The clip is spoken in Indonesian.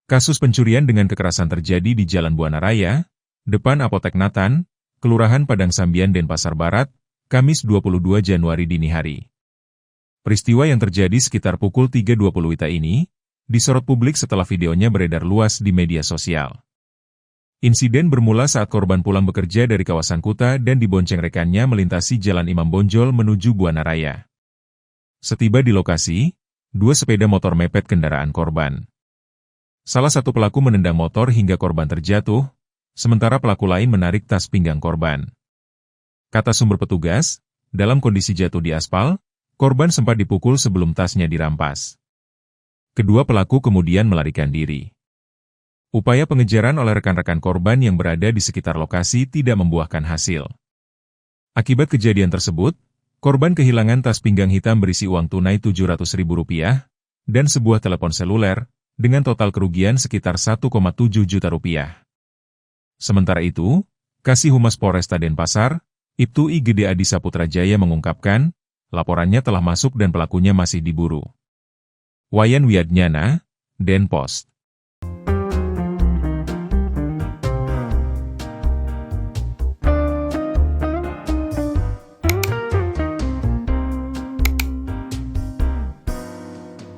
Kasus pencurian dengan kekerasan terjadi di Jalan Buana Raya, depan Apotek Nathan, Kelurahan Padang Sambian, Denpasar Barat, Kamis 22 Januari dini hari. Peristiwa yang terjadi sekitar pukul 3.20 WITA ini, disorot publik setelah videonya beredar luas di media sosial. Insiden bermula saat korban pulang bekerja dari kawasan Kuta dan dibonceng rekannya melintasi Jalan Imam Bonjol menuju Buana Raya. Setiba di lokasi, dua sepeda motor mepet kendaraan korban. Salah satu pelaku menendang motor hingga korban terjatuh, sementara pelaku lain menarik tas pinggang korban. Kata sumber petugas, dalam kondisi jatuh di aspal, korban sempat dipukul sebelum tasnya dirampas. Kedua pelaku kemudian melarikan diri. Upaya pengejaran oleh rekan-rekan korban yang berada di sekitar lokasi tidak membuahkan hasil. Akibat kejadian tersebut, korban kehilangan tas pinggang hitam berisi uang tunai Rp700.000 dan sebuah telepon seluler, dengan total kerugian sekitar Rp1,7 juta. Sementara itu, Kasih Humas Polresta Denpasar, Ibtu IGD Adi Saputra Jaya mengungkapkan, laporannya telah masuk dan pelakunya masih diburu. Wayan Wiadnyana, Denpost.